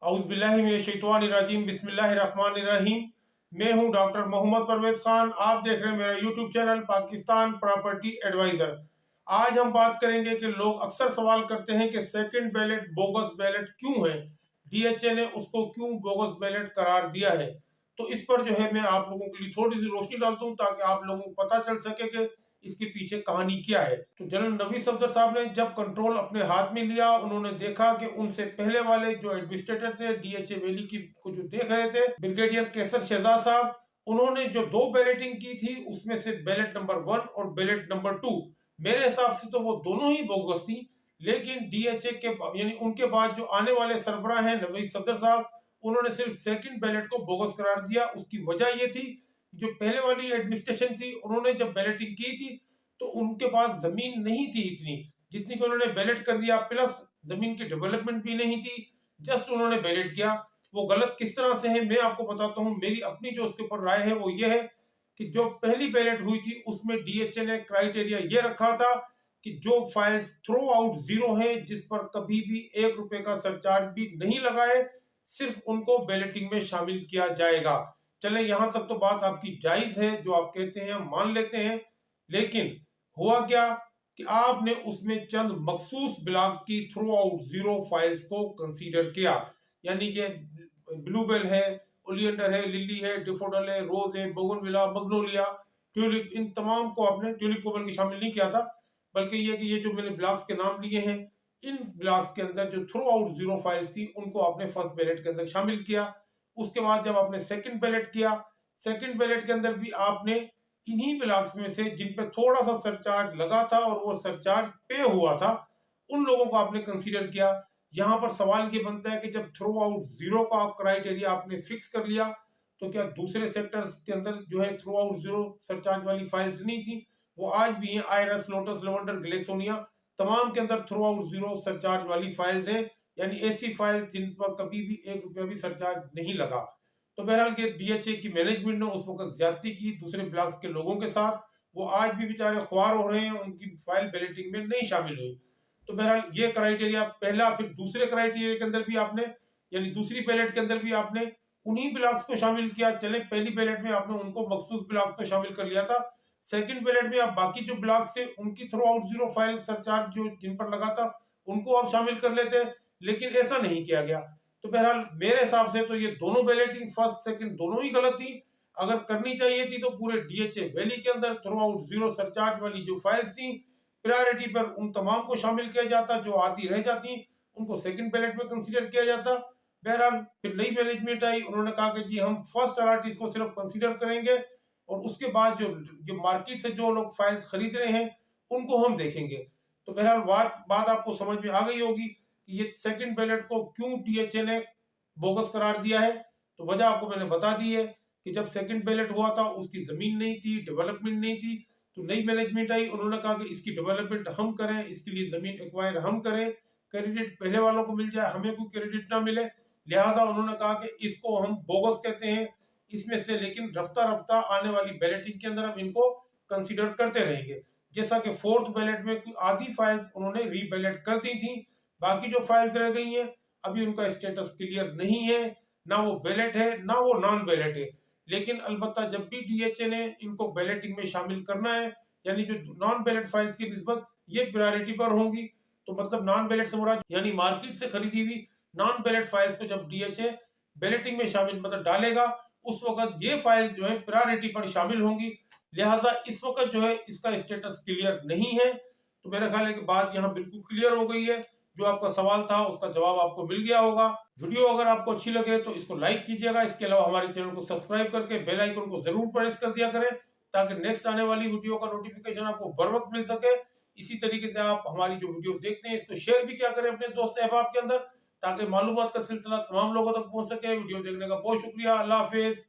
औज़ुबिल्लाहिमिनश्शैतानिर्रजीम बिस्मिल्लाहिर्रहमानिर्रहीम। मैं हूं डॉक्टर मोहम्मद परवेज खान। आप देख रहे हैं मेरा YouTube channel Pakistan property adviser. आज हम बात करेंगे कि लोग अक्सर सवाल करते हैं कि सेकंड बैलेट बोगस बैलेट क्यों है, डीएचए ने उसको क्यों बोगस बैलेट करार दिया है। तो इस पर जो है मैं आप लोगों के लिए थोड़ी सी रोशनी डालता हूं ताकि आप लोगों को पता चल सके कि इसके पीछे कहानी क्या है। तो जनरल नवीद सफदर साहब ने जब कंट्रोल अपने हाथ में लिया, उन्होंने देखा कि उनसे पहले वाले जो एडमिनिस्ट्रेटर थे डीएचए वैली की को जो देख रहे थे, ब्रिगेडियर केसर शहजाद साहब, उन्होंने जो दो बैलेटिंग की थी उसमें से बैलेट नंबर 1 और बैलेट नंबर 2, मेरे हिसाब से तो वो दोनों ही बोगस थी। लेकिन डीएचए के यानी उनके बाद जो आने वाले सरबराह हैं नवीद सफदर साहब, उन्होंने सिर्फ सेकंड बैलेट को बोगस करार दिया। उसकी वजह ये थी, जो पहले वाली एडमिनिस्ट्रेशन थी, उन्होंने जब बैलेटिंग की थी तो उनके पास जमीन नहीं थी इतनी जितनी कि उन्होंने बैलेट कर दिया, प्लस जमीन की डेवलपमेंट भी नहीं थी, जस्ट उन्होंने बैलेट किया। वो गलत किस तरह से है मैं आपको बताता हूँ। मेरी अपनी जो उसके ऊपर राय है वो ये है कि जो पहली बैलेट हुई थी उसमें डीएचए ने क्राइटेरिया ये रखा था कि जो फाइल्स थ्रो आउट जीरो है, जिस पर कभी भी 1 रुपए का सरचार्ज भी नहीं लगाए, सिर्फ उनको बैलेटिंग में शामिल किया जाएगा। चले यहां तक तो बात आपकी जायज है, जो आप कहते हैं हम मान लेते हैं। लेकिन हुआ क्या कि आपने उसमें चंद मखसूस ब्लॉक की थ्रू आउट जीरो फाइल्स को कंसीडर किया, यानी कि ब्लूबेल है, ओलियंडर है, लिली है, डिफोडल है, रोज है, बोगनविला, मग्नोलिया, ट्यूलिप, इन तमाम को आपने ट्यूलिप को बल्कि शामिल नहीं किया था, बल्कि ये कि ये जो मैंने ब्लॉक्स के नाम लिए हैं, इन ब्लॉक्स के अंदर जो थ्रू आउट जीरो फाइल्स थी उनको आपने फर्स्ट बैलेट के अंदर शामिल किया। उसके बाद जब आपने सेकंड बैलेट किया, सेकंड बैलेट के अंदर भी आपने इन्हीं ब्लॉक्स में से जिन पे थोड़ा सा सरचार्ज लगा था और वो सरचार्ज पे हुआ था, उन लोगों को आपने कंसीडर किया। यहाँ पर सवाल ये बनता है कि जब थ्रू आउट जीरो का आप क्राइटेरिया आपने फिक्स कर लिया, तो क्या दूसरे सेक्टर्स के अंदर जो है थ्रू आउट जीरो सरचार्ज वाली फाइल्स नहीं थी? वो आज भी हैं। आयरस, लोटस, लेवेंडर, ग्लेक्सोनिया, तमाम के अंदर थ्रू आउट जीरो सरचार्ज वाली फाइल्स हैं, यानी ऐसी फाइल्स जिन पर कभी भी 1 रुपया भी सरचार्ज नहीं लगा। तो बहरहाल ये डीएचए की मैनेजमेंट ने उस वक्त ज्यादती की दूसरे ब्लॉक्स के लोगों के साथ। वो आज भी बेचारे ख्वार हो रहे हैं, उनकी फाइल बैलेटिंग में नहीं शामिल हुई। तो बहरहाल ये क्राइटेरिया पहला। फिर दूसरे क्राइटेरिया के अंदर भी आपने, यानी दूसरी बैलेट के अंदर भी आपने उन्हीं ब्लॉक्स को शामिल किया। चले पहली बैलेट में आपने उनको मखसूस ब्लॉक को शामिल कर लिया था, सेकंड बैलेट में आप बाकी जो ब्लॉक थे उनकी through out zero file surcharge जो जिन पर लगा था उनको आप शामिल कर लेते, लेकिन ऐसा नहीं किया गया। तो बहरहाल मेरे हिसाब से तो ये दोनों बैलेटिंग फर्स्ट सेकंड दोनों ही गलत थी। अगर करनी चाहिए थी तो पूरे डीएचए वैली के अंदर थ्रू आउट जीरो सरचार्ज वाली जो फाइल्स थी, प्रायोरिटी पर उन तमाम को शामिल किया जाता, जो आती रह जाती उनको सेकंड बैलेट में कंसीडर किया जाता। बहरहाल फिर नई मैनेजमेंट आई, उन्होंने कहा कि जी हम फर्स्ट अलॉटीज को सिर्फ कंसीडर करेंगे और उसके बाद जो जो मार्केट से जो लोग फाइल्स खरीद रहे हैं उनको हम देखेंगे। तो बहरहाल बात आपको समझ में आ गई होगी कि ये सेकंड बैलेट को क्यों डीएचए ने बोगस करार दिया है। तो वजह आपको मैंने बता दी है कि जब सेकंड बैलेट हुआ था उसकी जमीन नहीं थी, डेवलपमेंट नहीं थी, तो नई मैनेजमेंट आई, उन्होंने कहा कि इसकी डेवलपमेंट हम करें, इसके लिए जमीन एक्वायर हम करें, क्रेडिट पहले वालों को मिल जाए, हमें कोई क्रेडिट ना मिले। लिहाजा उन्होंने कहा कि इसको हम बोगस कहते हैं इसमें से, लेकिन रफ्ता रफ्ता आने वाली बैलेटिंग के अंदर हम इनको कंसीडर करते रहेंगे। जैसा कि फोर्थ बैलेट में कोई आधी फाइल्स उन्होंने रीबैलेट कर दी थी, बाकी जो फाइल्स रह गई हैं अभी उनका स्टेटस क्लियर नहीं है, ना वो बैलेट है ना वो नॉन बैलेट है। लेकिन अलबत्ता जब भी डीएचए ने इनको बैलेटिंग में शामिल करना है, यानी जो नॉन बैलेट फाइल्स की निस्बत ये प्रायोरिटी पर होंगी। तो मतलब नॉन बैलेट से मुराद यानी मार्केट से खरीदी हुई नॉन बैलेट फाइल्स को जब डीएचए बैलेटिंग में शामिल मतलब डालेगा, उस वक्त ये फाइल्स जो है प्रायोरिटी पर शामिल होंगी। लिहाजा इस वक्त जो है इसका स्टेटस क्लियर नहीं है। तो मेरा ख्याल है कि बात यहाँ बिल्कुल क्लियर हो गई है। जो आपका सवाल था उसका जवाब आपको मिल गया होगा। वीडियो अगर आपको अच्छी लगे तो इसको लाइक कीजिएगा। इसके अलावा हमारे चैनल को सब्सक्राइब करके बेल आइकन को जरूर प्रेस कर दिया करें, ताकि नेक्स्ट आने वाली वीडियो का नोटिफिकेशन आपको बर वक्त मिल सके। इसी तरीके से आप हमारी जो वीडियो देखते हैं इसको शेयर भी क्या करें अपने दोस्त अहबाब के अंदर, ताकि मालूमात का सिलसिला तमाम लोगों तक पहुंच सके। वीडियो देखने का बहुत शुक्रिया। अल्लाह हाफिज।